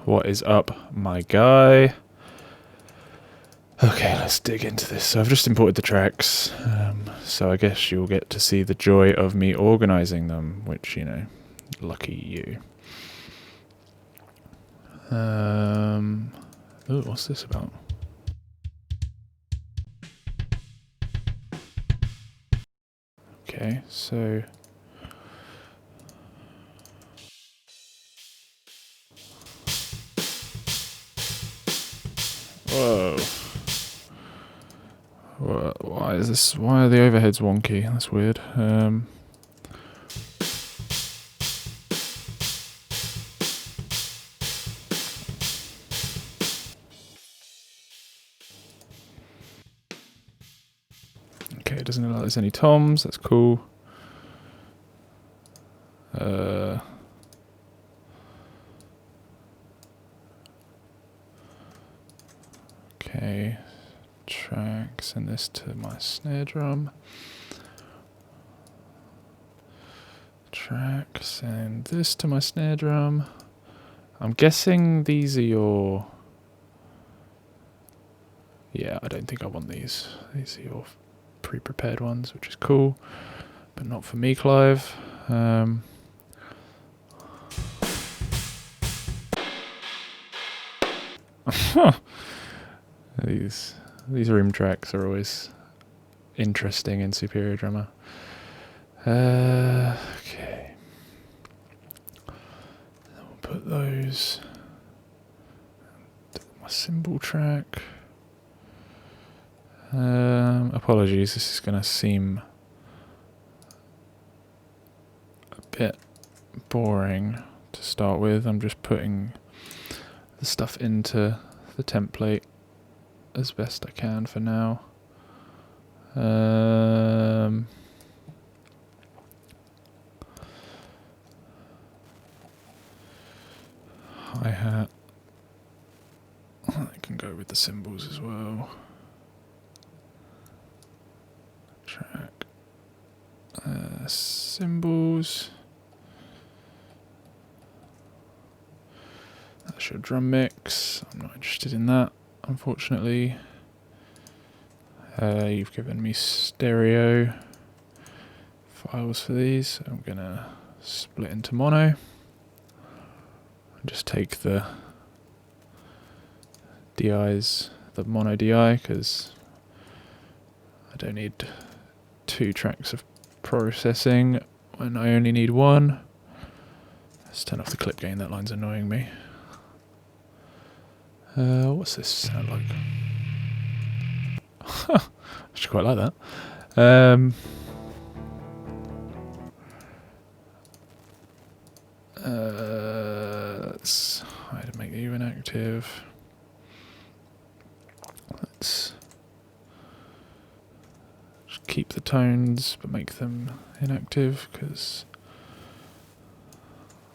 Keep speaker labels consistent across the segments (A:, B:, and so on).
A: What is up, my guy? Okay, let's dig into this. So I've just imported the tracks, so I guess you'll get to see the joy of me organising them, which, you know, lucky you. Ooh, what's this about? Okay, so... Whoa. Why is this? Why are the overheads wonky? That's weird. Okay, it doesn't look like there's any toms. That's cool. Okay, tracks, and this to my snare drum. Tracks, and this to my snare drum. I'm guessing these are your... Yeah, I don't think I want these. These are your pre-prepared ones, which is cool, but not for me, Clive. These room tracks are always interesting in Superior Drummer. Okay. I'll put those. My cymbal track. Apologies, this is going to seem a bit boring to start with. I'm just putting the stuff into the template as best I can for now. Hi-hat. I can go with the cymbals as well. Track. Cymbals. That's your drum mix. I'm not interested in that, unfortunately. You've given me stereo files for these, so I'm gonna split into mono and just take the DIs, the mono DI, because I don't need 2 tracks of processing when I only need 1. Let's turn off the clip gain, that line's annoying me. What's this sound like? I actually quite like that. Let's hide and make you inactive. Let's just keep the tones but make them inactive, because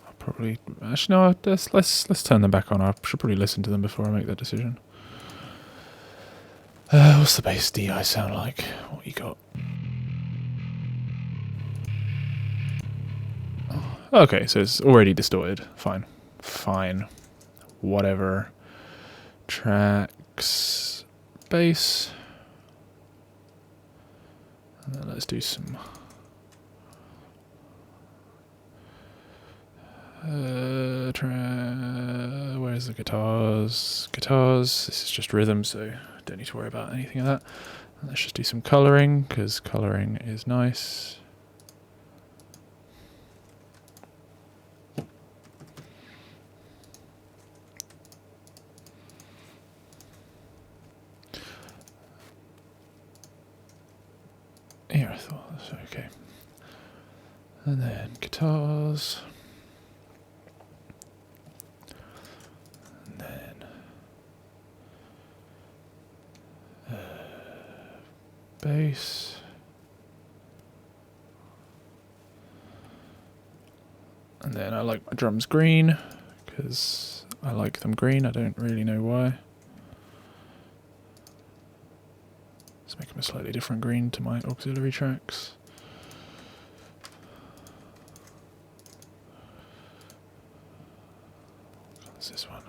A: I'll probably... Actually, no, let's turn them back on. I should probably listen to them before I make that decision. What's the bass DI sound like? What you got? Oh, okay, so it's already distorted. Fine. Fine. Whatever. Tracks. Bass. And then let's do some... where's the guitars? Guitars. This is just rhythm, so don't need to worry about anything of that. And let's just do some colouring, because colouring is nice. Here, I thought that's okay. And then guitars. And then bass. And then I like my drums green, because I like them green. I don't really know why. Let's make them a slightly different green to my auxiliary tracks. What's this one?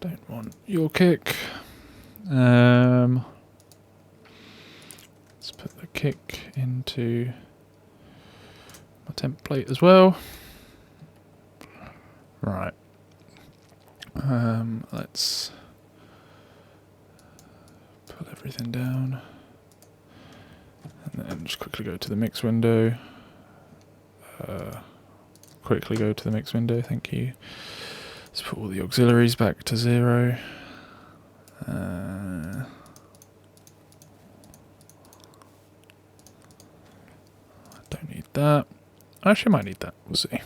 A: Don't want your kick. Let's put the kick into my template as well. Right. Let's put everything down. And then just quickly go to the mix window. Quickly go to the mix window, thank you. Let's put all the auxiliaries back to 0. Don't need that. Actually, I might need that. We'll see.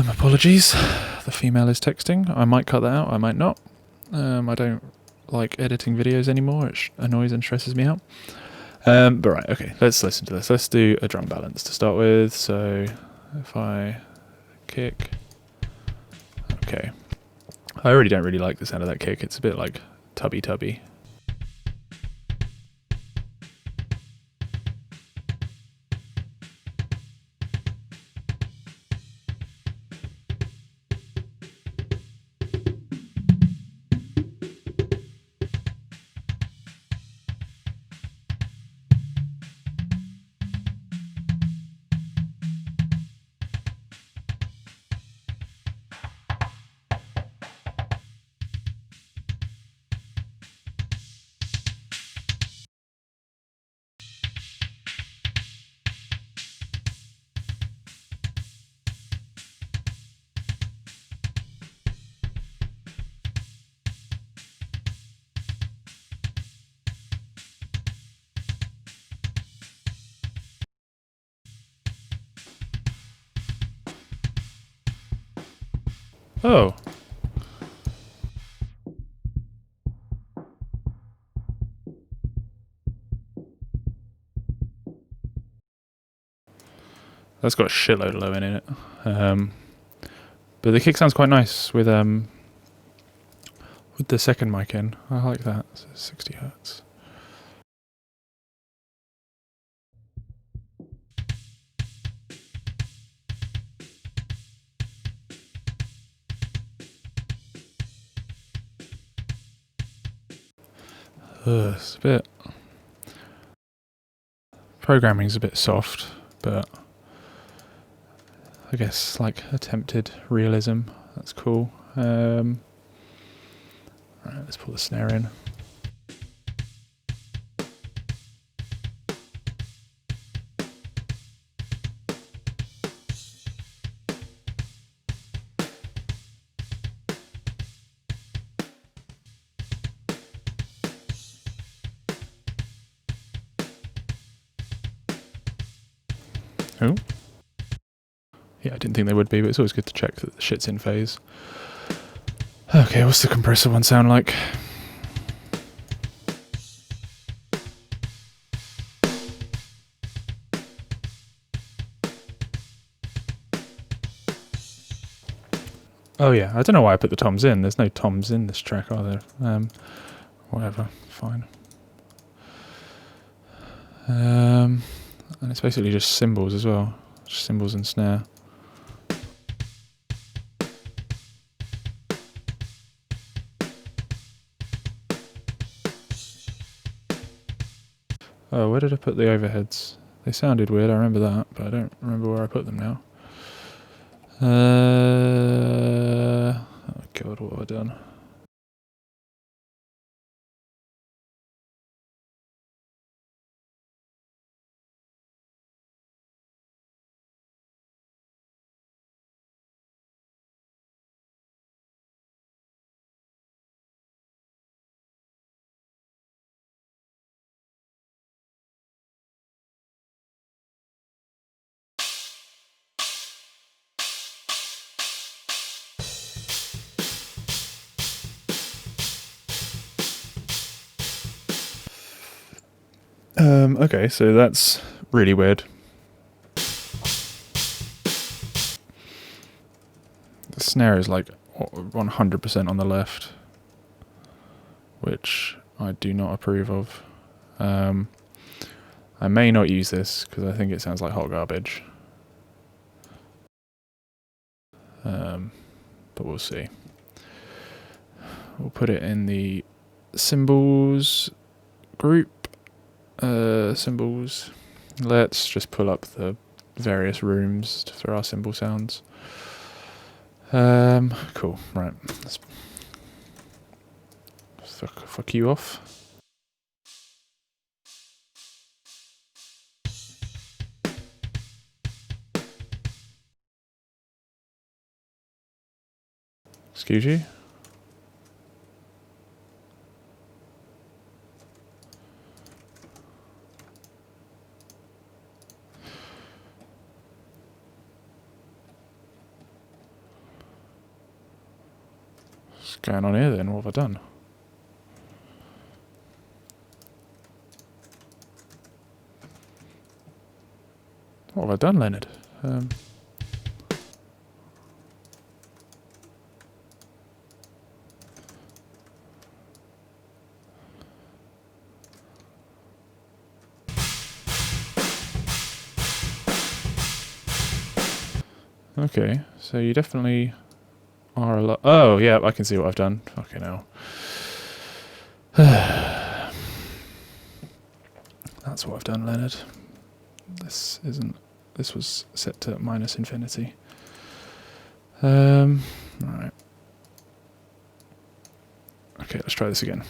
A: Apologies. The female is texting. I might cut that out. I might not. I don't like editing videos anymore. It annoys and stresses me out. But right, okay. Let's listen to this. Let's do a drum balance to start with. So if I kick, okay. I already don't really like the sound of that kick. It's a bit like tubby tubby. Oh. That's got a shitload of low end in it. But the kick sounds quite nice with the second mic in. I like that. So 60 hertz. It's a bit... Programming's a bit soft, but I guess like attempted realism. That's cool. Right, let's pull the snare in. Oh. Yeah, I didn't think they would be, but it's always good to check that the shit's in phase. Okay, what's the compressor one sound like? Oh yeah, I don't know why I put the toms in. There's no toms in this track, are there? Whatever, fine. And it's basically just cymbals as well. Just cymbals and snare. Oh, where did I put the overheads? They sounded weird, I remember that, but I don't remember where I put them now. Oh god, what have I done? Okay, so that's really weird. The snare is like 100% on the left, which I do not approve of. I may not use this because I think it sounds like hot garbage. But we'll see. We'll put it in the cymbals group. Cymbals. Let's just pull up the various rooms for our cymbal sounds. Cool. Right. Let's fuck you off. Excuse you? What's going on here then? What have I done? What have I done, Leonard? Okay, so you definitely are a lot. Oh, yeah, I can see what I've done. Fucking hell. That's what I've done, Leonard. This isn't. This was set to minus infinity. Right. Okay, let's try this again.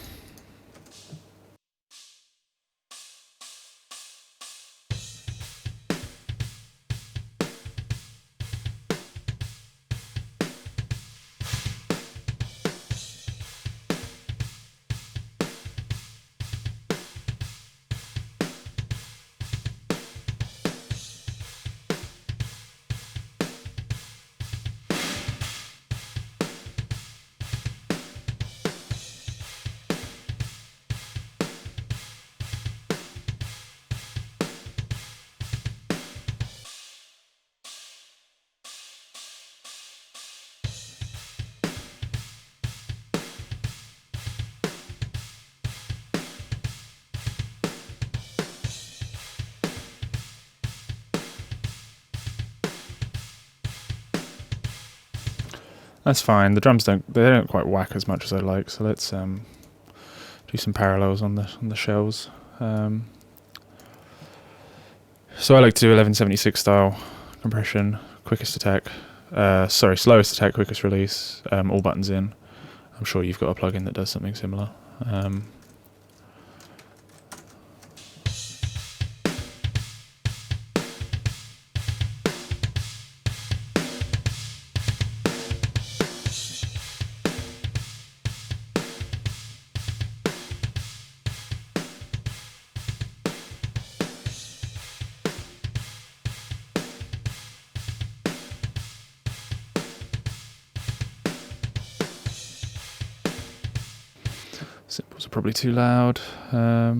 A: That's fine. The drums don't quite whack as much as I like. So let's do some parallels on the shells. So I like to do 1176 style compression, quickest attack. Slowest attack, quickest release. All buttons in. I'm sure you've got a plugin that does something similar. Cymbals are probably too loud. But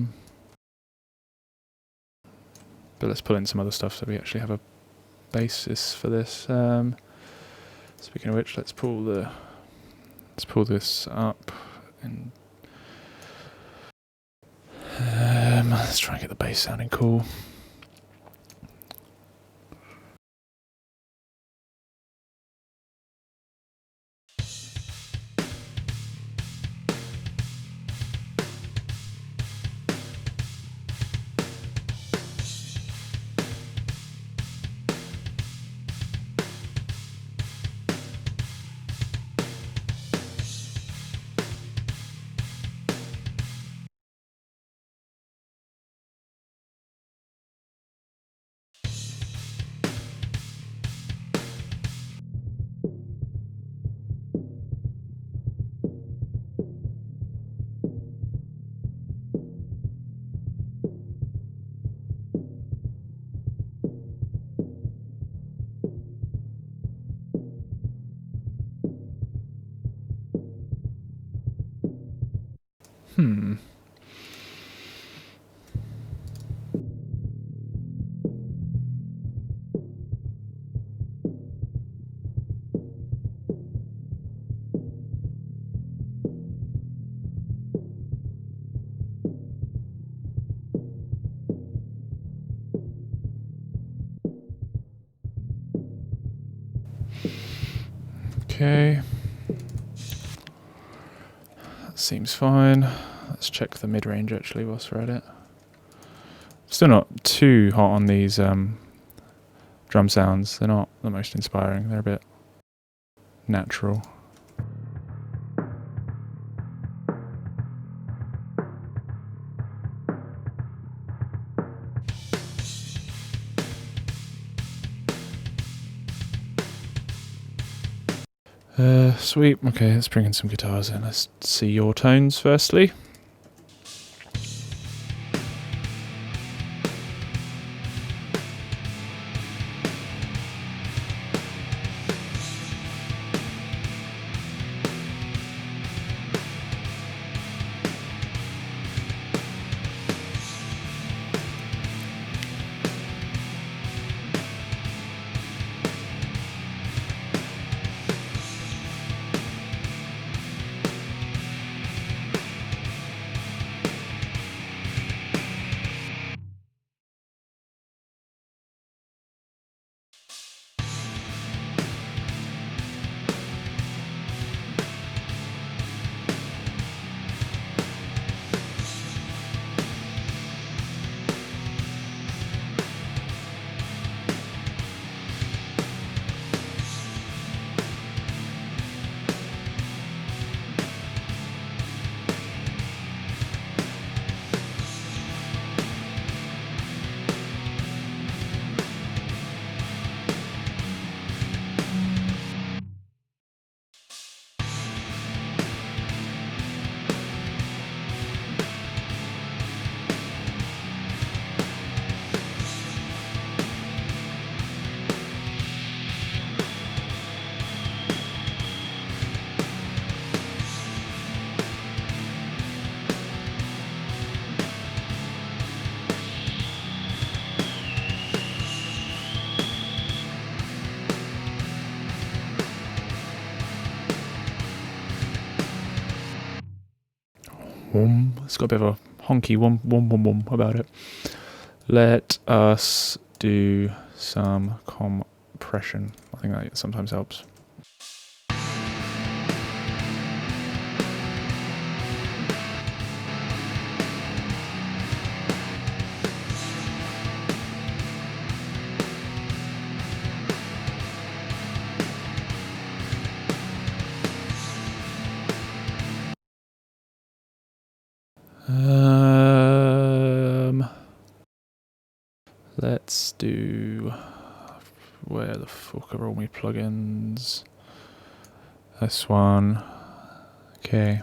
A: let's pull in some other stuff so we actually have a basis for this. Speaking of which, let's pull this up and let's try and get the bass sounding cool. Okay. That seems fine. Let's check the mid-range actually whilst we're at it. Still not too hot on these drum sounds. They're not the most inspiring. They're a bit natural. Sweet. Okay, let's bring in some guitars in. Let's see your tones firstly. It's got a bit of a honky wom about it. Let us do some compression. I think that sometimes helps. Let's do... Where the fuck are all my plugins? This one. Okay.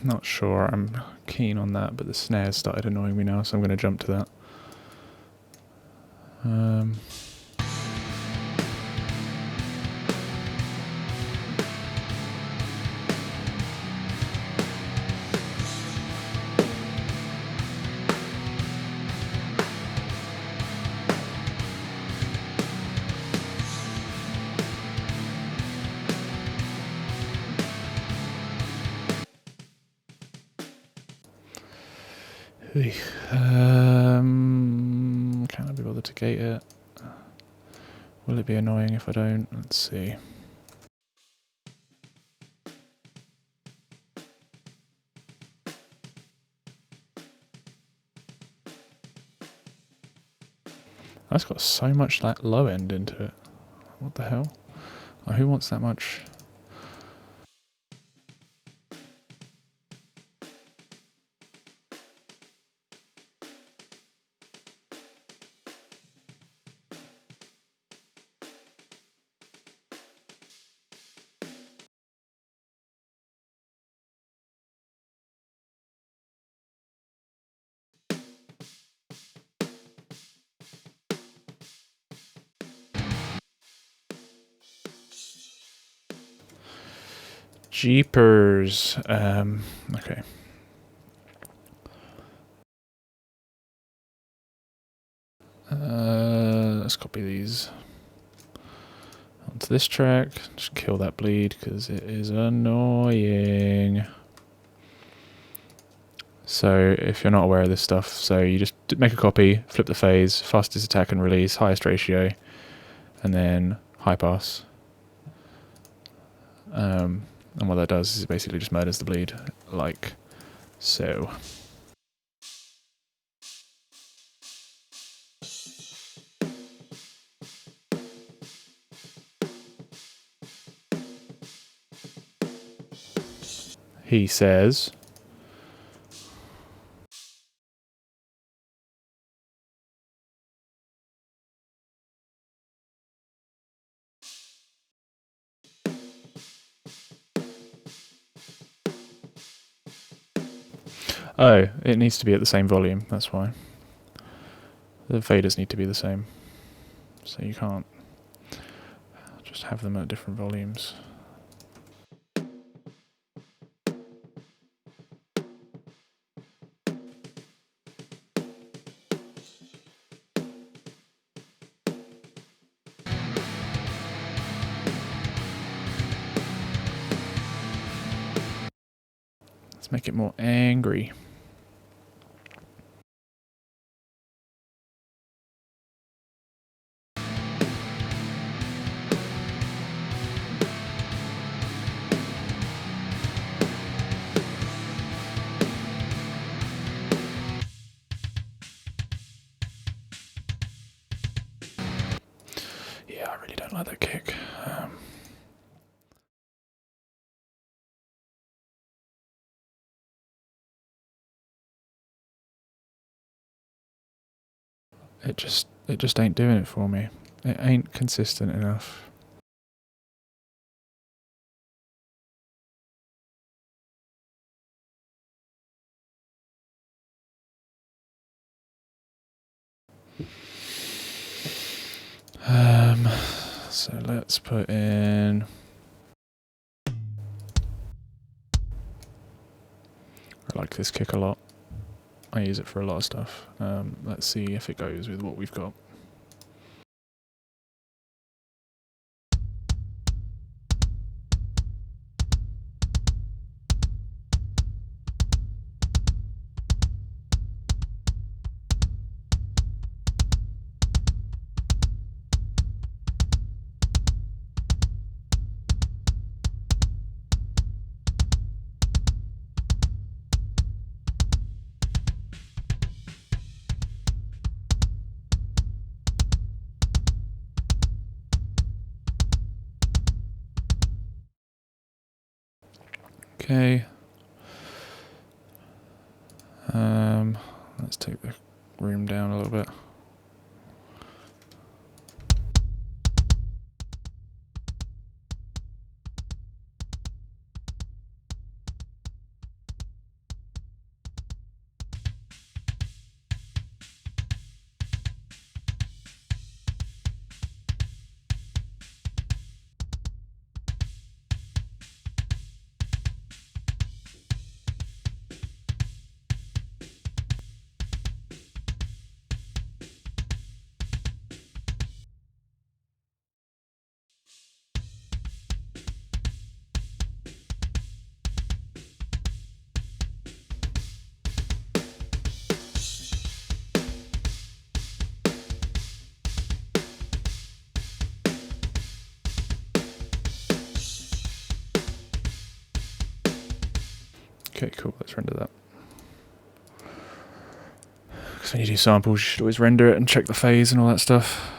A: Not sure I'm keen on that, but the snares started annoying me now, so I'm going to jump to that. Can I be bothered to gate it? Will it be annoying if I don't? Let's see. That's got so much that low end into it. What the hell? Oh, who wants that much? Jeepers. Okay. Let's copy these onto this track. Just kill that bleed because it is annoying. So if you're not aware of this stuff, so you just make a copy, flip the phase, fastest attack and release, highest ratio, and then high pass. And what that does is it basically just murders the bleed, like so. He says, oh, it needs to be at the same volume, that's why. The faders need to be the same. So you can't just have them at different volumes. Let's make it more angry. Yeah, I really don't like that kick. It just ain't doing it for me. It ain't consistent enough. So let's put in. I like this kick a lot. I use it for a lot of stuff. Let's see if it goes with what we've got. Okay. Let's take the room down a little bit. Okay, cool, let's render that. Because when you do samples, you should always render it and check the phase and all that stuff.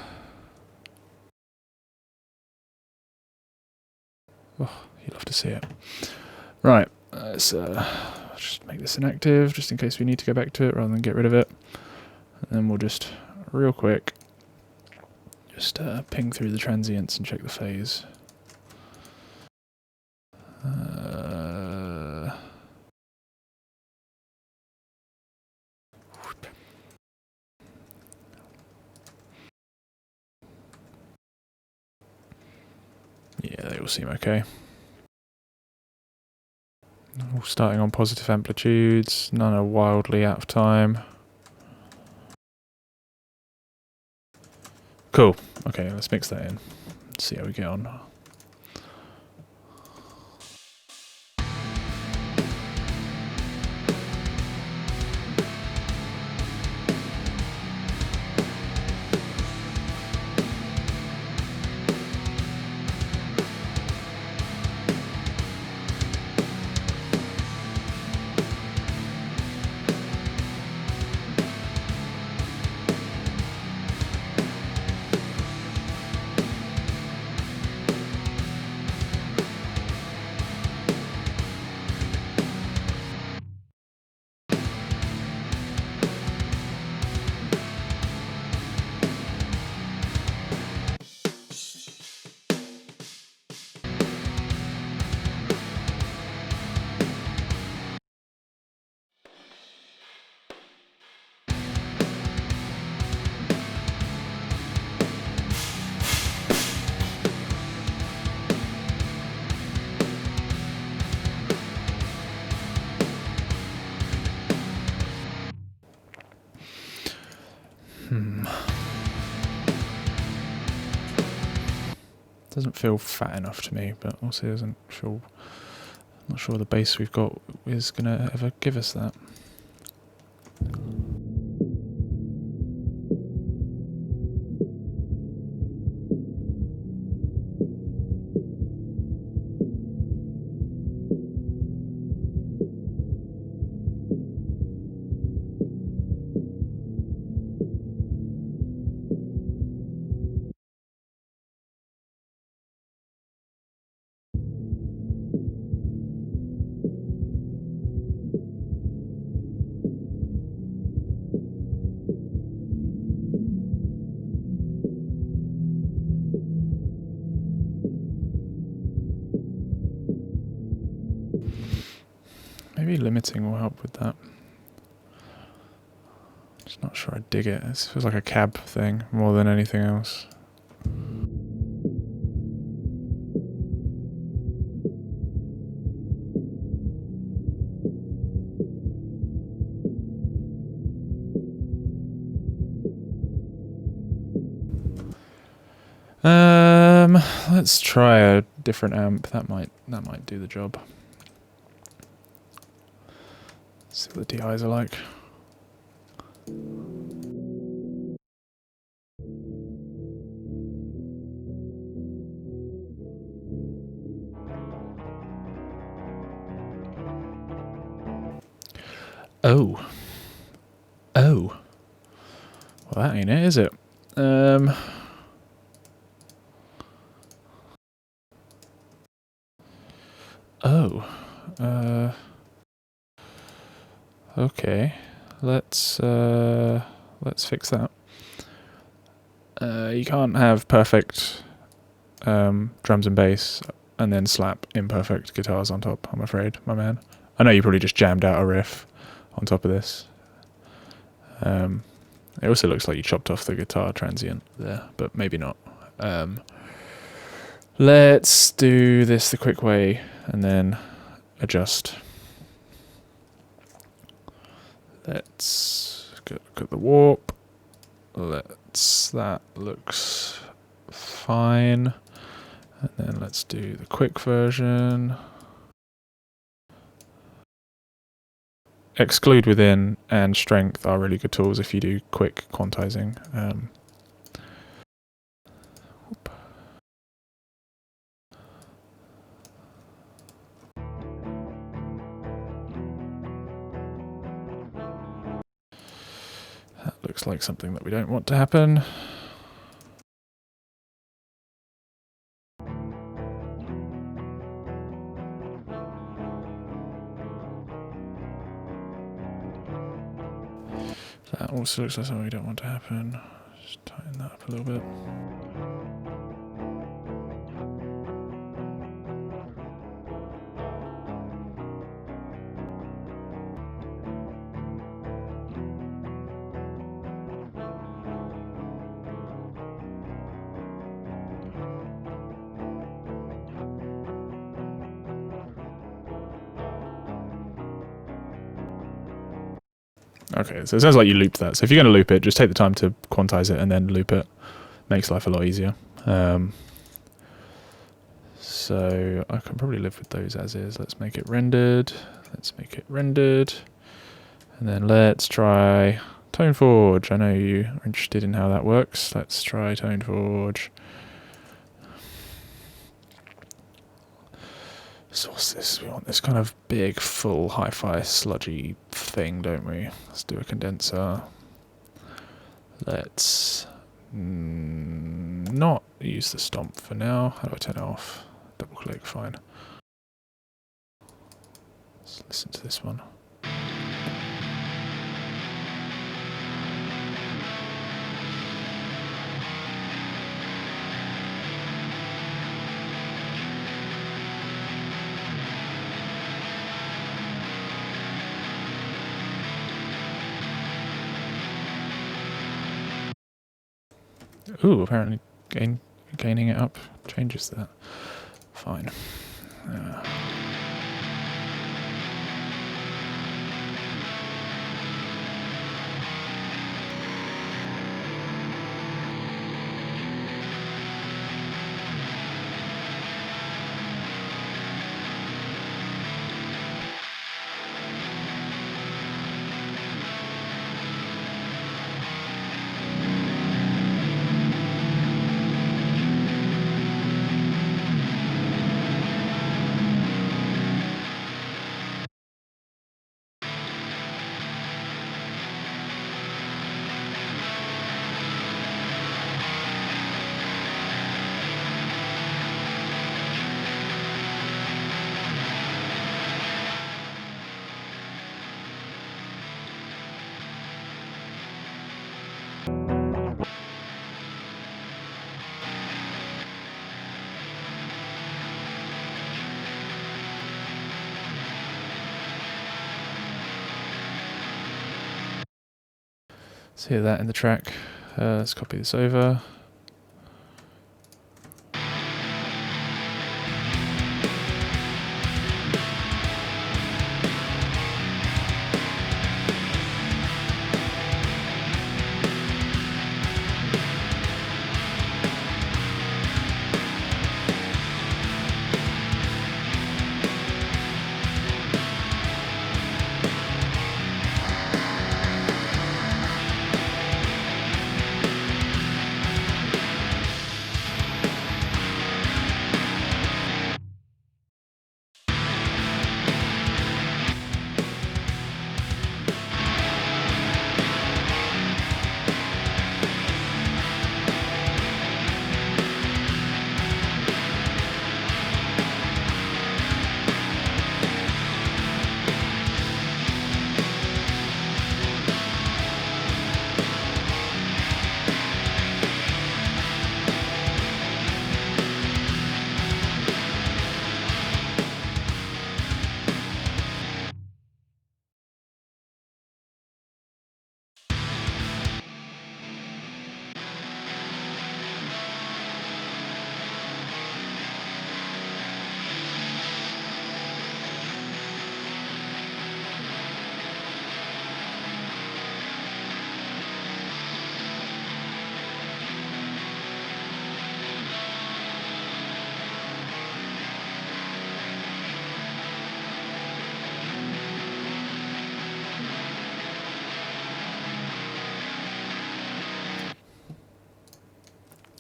A: Oh, you'd love to see it. Right, let's just make this inactive, just in case we need to go back to it rather than get rid of it. And then we'll just, real quick, just ping through the transients and check the phase. Yeah, they all seem okay. All starting on positive amplitudes, none are wildly out of time. Cool. Okay, let's mix that in. See how we get on. Doesn't feel fat enough to me, but also doesn't feel... Not sure the bass we've got is gonna ever give us that. Maybe limiting will help with that. Just not sure I dig it. It feels like a cab thing more than anything else. Let's try a different amp. That might do the job. See what the DIs are like. Oh. Oh. Well, that ain't it, is it? Oh. Okay. Let's fix that. You can't have perfect drums and bass and then slap imperfect guitars on top, I'm afraid, my man. I know you probably just jammed out a riff on top of this. It also looks like you chopped off the guitar transient there, but maybe not. Let's do this the quick way and then adjust. Let's look at the warp. That looks fine. And then let's do the quick version. Exclude within and strength are really good tools if you do quick quantizing. looks like something that we don't want to happen. That also looks like something we don't want to happen. Just tighten that up a little bit. Okay, so it sounds like you looped that. So if you're going to loop it, just take the time to quantize it and then loop it. Makes life a lot easier. So I can probably live with those as is. Let's make it rendered. Let's make it rendered. And then let's try ToneForge. I know you are interested in how that works. Let's try ToneForge. So what's this? We want this kind of big, full, hi-fi, sludgy thing, don't we? Let's do a condenser. Let's not use the stomp for now. How do I turn it off? Double click, fine. Let's listen to this one. Ooh, apparently gaining it up changes that. Fine. See that in the track. Let's copy this over.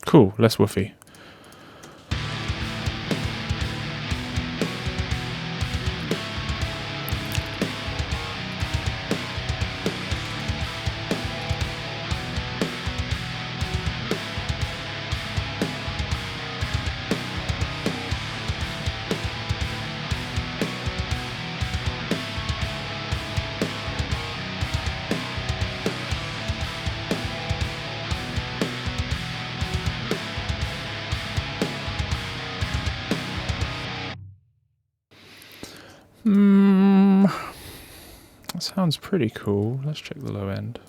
A: Cool, less woofy. That sounds pretty cool. Let's check the low end.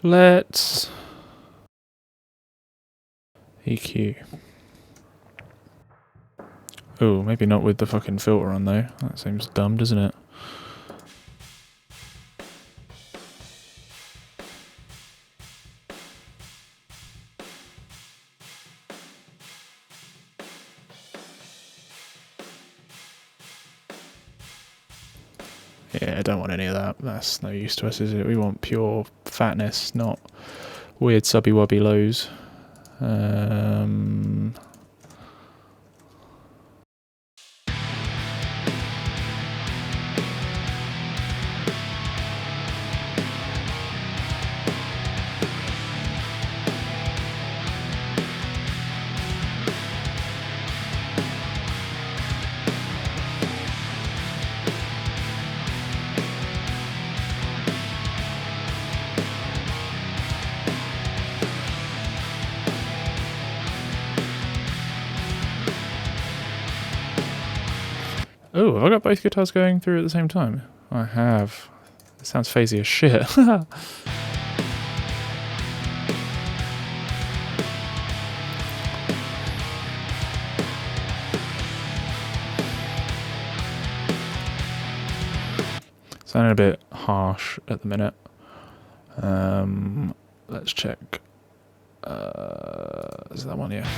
A: Let's EQ. Oh, maybe not with the fucking filter on though. That seems dumb, doesn't it? Yeah, I don't want any of that. That's no use to us, is it? We want pure fatness, not weird subby-wubby lows. Oh, have I got both guitars going through at the same time? I have. It sounds phasey as shit. Sounding a bit harsh at the minute. Let's check. Is that one? Yeah.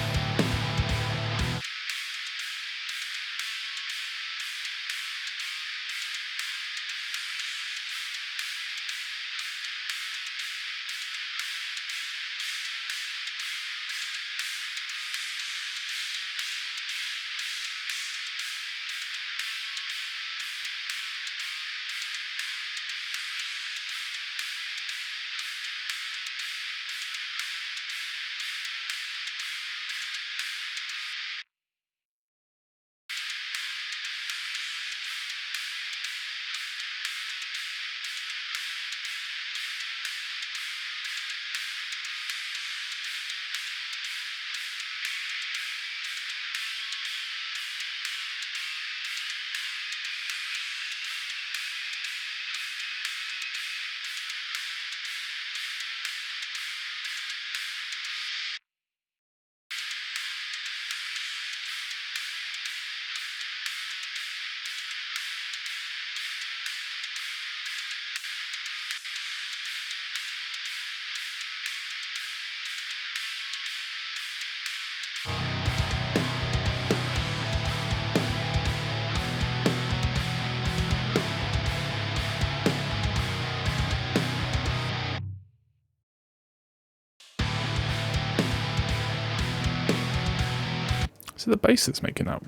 A: Is it the bass that's making that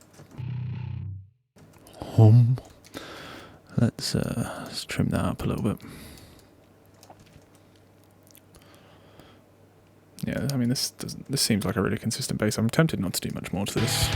A: hum? Let's trim that up a little bit. Yeah, I mean this seems like a really consistent bass. I'm tempted not to do much more to this.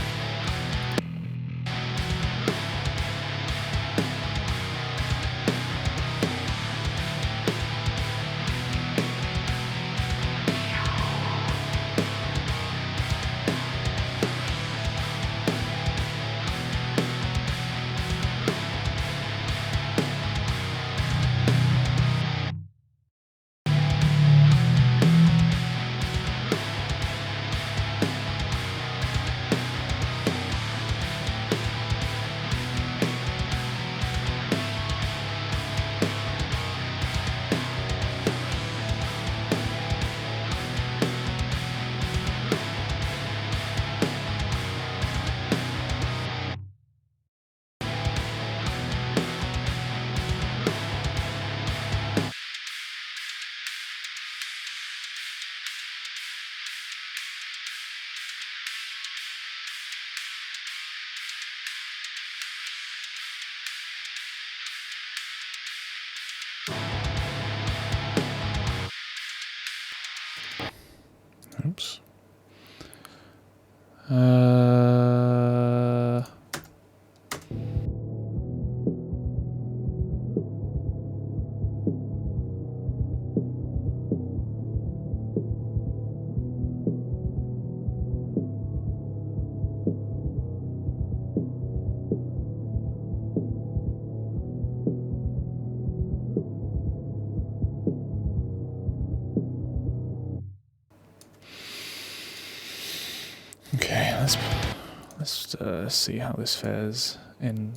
A: Uh, okay, let's see how this fares in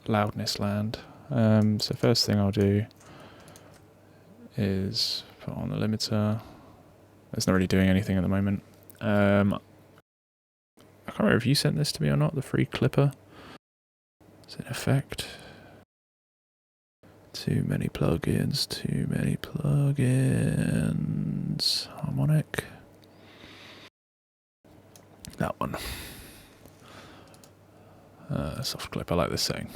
A: loudness land. So first thing I'll do is put on the limiter. It's not really doing anything at the moment. I can't remember if you sent this to me or not, the free clipper. Is it in effect? Too many plugins, Harmonic. That one. Soft clip, I like this setting.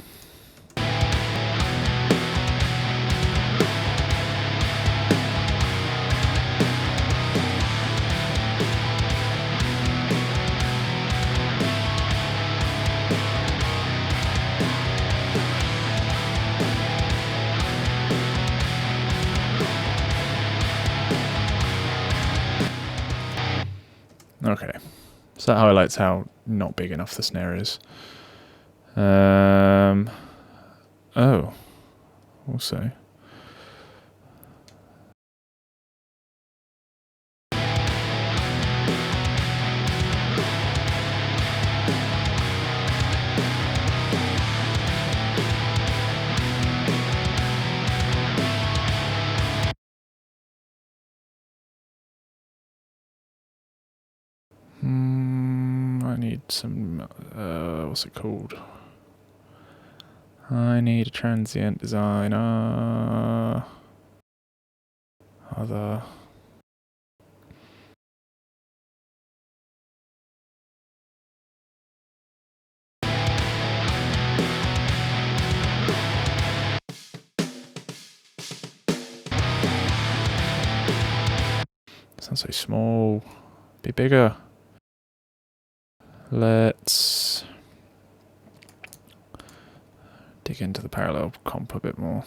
A: Okay, so that highlights how not big enough the snare is. Oh, also. I need some, what's it called? I need a transient designer. Other. Sounds so small. Be bigger. Let's dig into the parallel comp a bit more.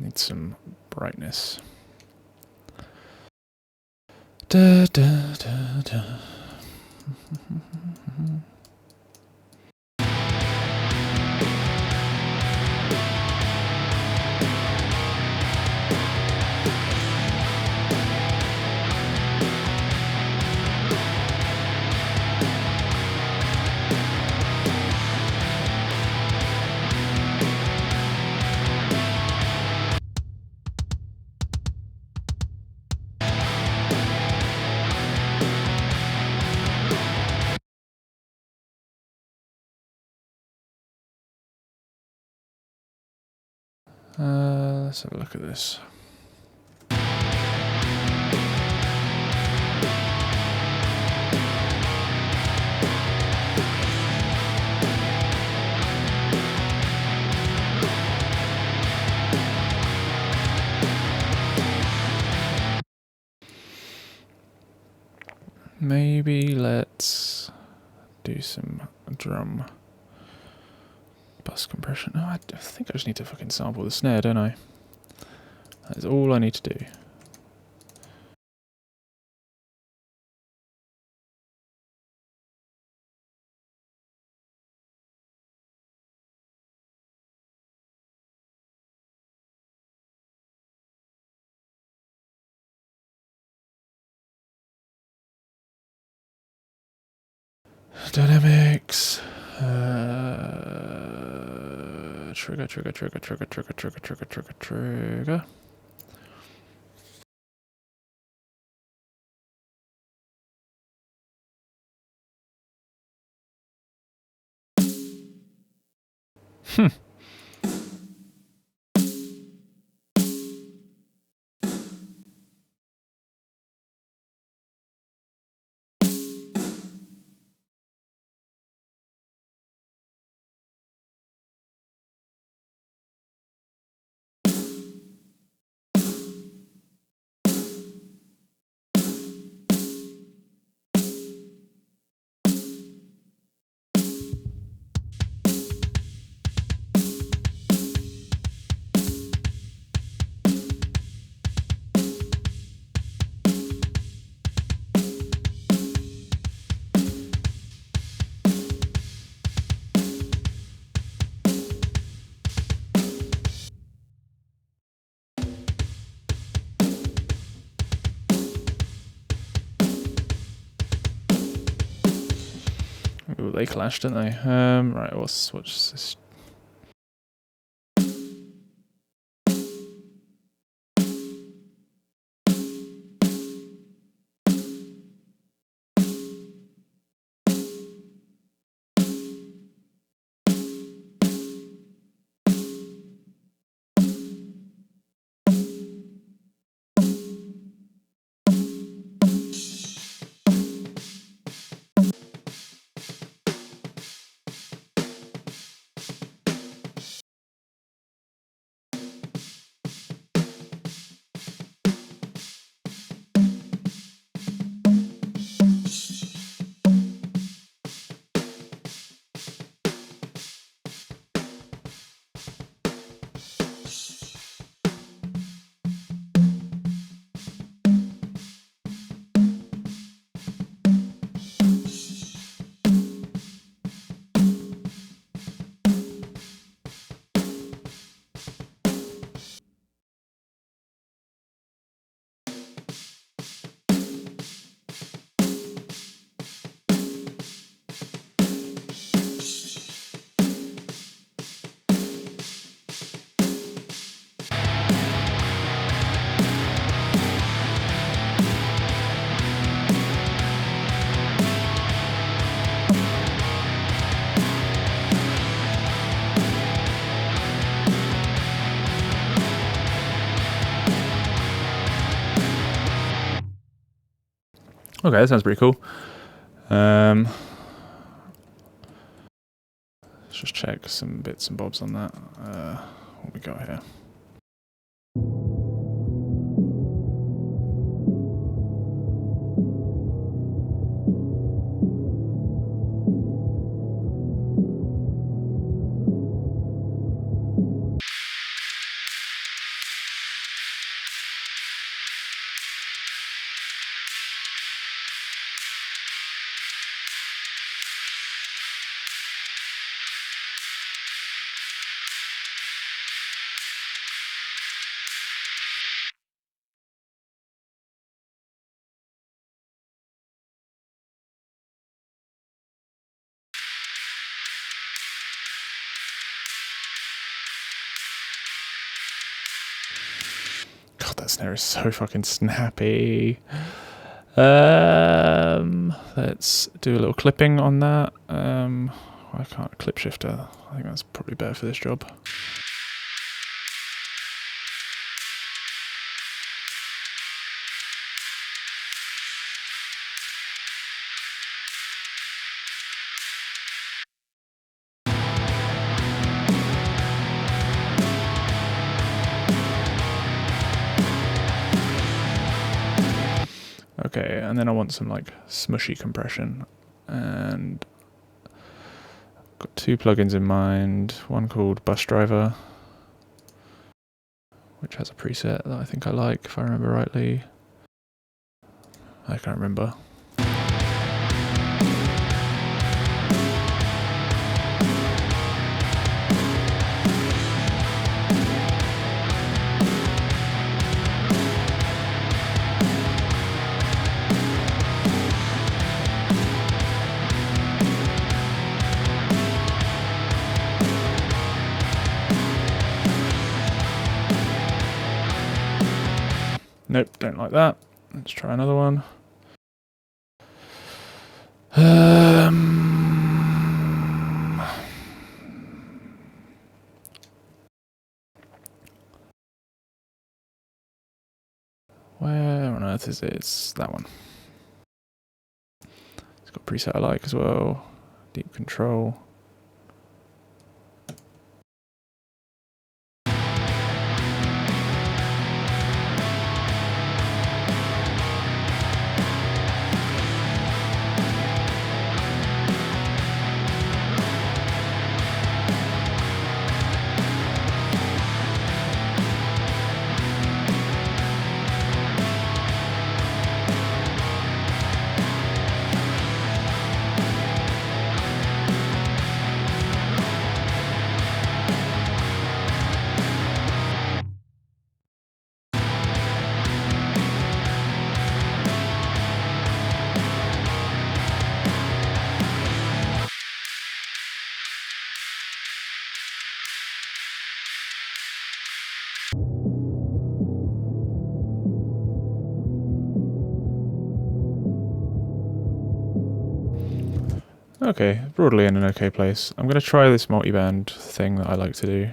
A: Need some brightness. Da, da, da, da. Let's have a look at this. Maybe let's do some drum bus compression. Oh, I think I just need to fucking sample the snare, don't I? That is all I need to do. Dynamics. Trigger. Ooh, they clashed, didn't they? Right, what's this? Okay, that sounds pretty cool. Let's just check some bits and bobs on that. What we got here? God, that snare is so fucking snappy. Let's do a little clipping on that. I can't clip shifter. I think that's probably better for this job. Okay, and then I want some like smushy compression, and I've got two plugins in mind. One called Bus Driver, which has a preset that I think I like, if I remember rightly. I can't remember. Nope, don't like that. Let's try another one. Where on earth is it? It's that one. It's got preset I like as well. Deep control. Okay, broadly in an okay place. I'm going to try this multiband thing that I like to do.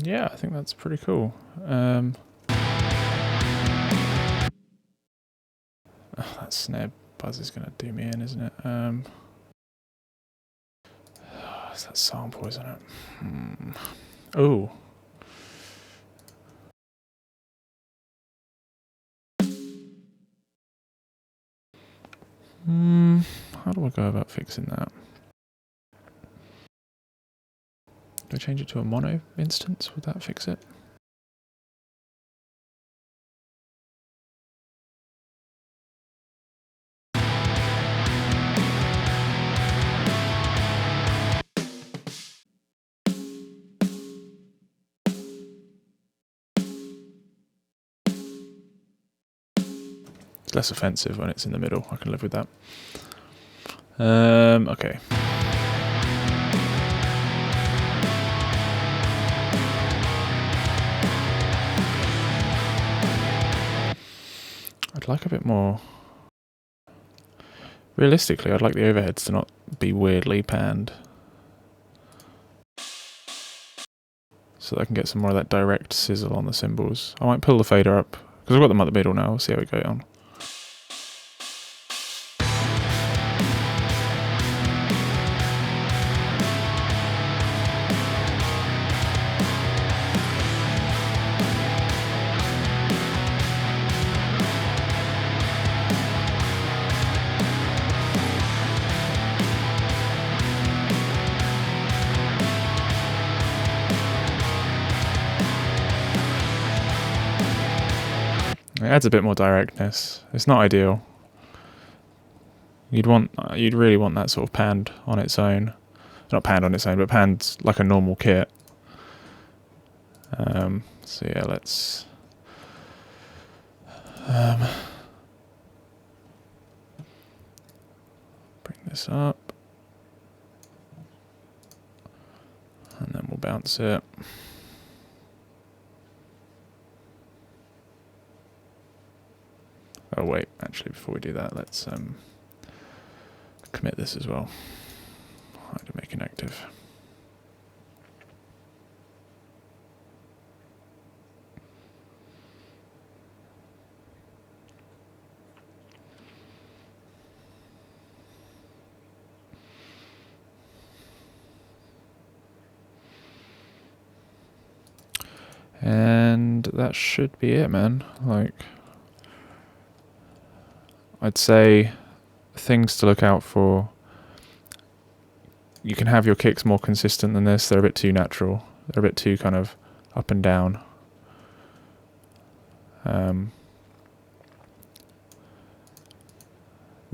A: Yeah, I think that's pretty cool. That snare buzz is going to do me in, isn't it? It's that sample, isn't it? Oh. How do I go about fixing that? Do I change it to a mono instance? Would that fix it? It's less offensive when it's in the middle. I can live with that. Okay. I'd like a bit more. Realistically, I'd like the overheads to not be weirdly panned. So that I can get some more of that direct sizzle on the cymbals. I might pull the fader up, because I've got them at the middle now. We'll see how we go on. It adds a bit more directness. It's not ideal. You'd really want that sort of panned on its own. Not panned on its own, but panned like a normal kit. So yeah, let's bring this up. And then we'll bounce it. Oh wait, actually before we do that, let's commit this as well. Hide to make inactive. And that should be it, man. Like, I'd say things to look out for. You can have your kicks more consistent than this. They're a bit too natural. They're a bit too kind of up and down.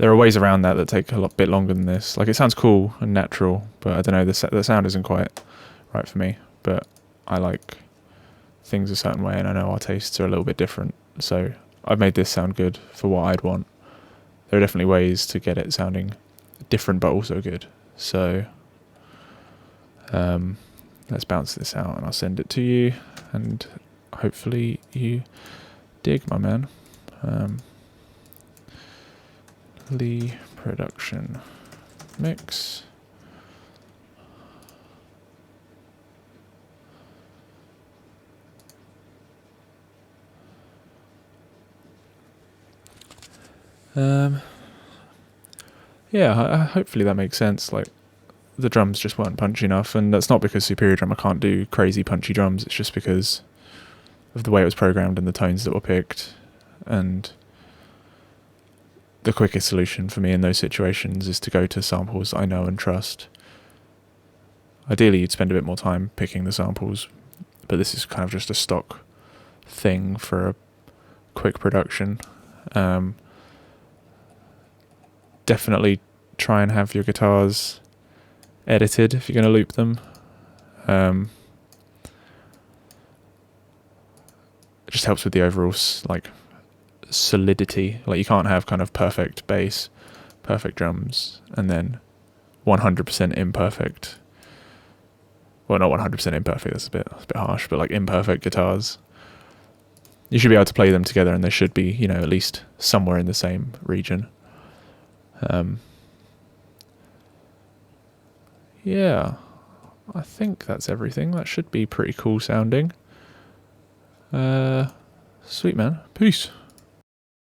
A: there are ways around that take a bit longer than this. Like, it sounds cool and natural, but I don't know, the sound isn't quite right for me. But I like things a certain way, and I know our tastes are a little bit different. So I've made this sound good for what I'd want. There are definitely ways to get it sounding different but also good. So let's bounce this out and I'll send it to you, and hopefully you dig, my man. Lee production mix. Yeah, hopefully that makes sense. Like, the drums just weren't punchy enough, and that's not because Superior Drummer can't do crazy punchy drums. It's just because of the way it was programmed and the tones that were picked. And the quickest solution for me in those situations is to go to samples I know and trust. Ideally, you'd spend a bit more time picking the samples, but this is kind of just a stock thing for a quick production. Definitely try and have your guitars edited if you're going to loop them. It just helps with the overall solidity. Like, you can't have kind of perfect bass, perfect drums, and then 100% imperfect. Well, not 100% imperfect. That's a bit harsh, but like imperfect guitars. You should be able to play them together, and they should be, at least somewhere in the same region. Yeah, I think that's everything. That should be pretty cool sounding. Sweet, man. Peace.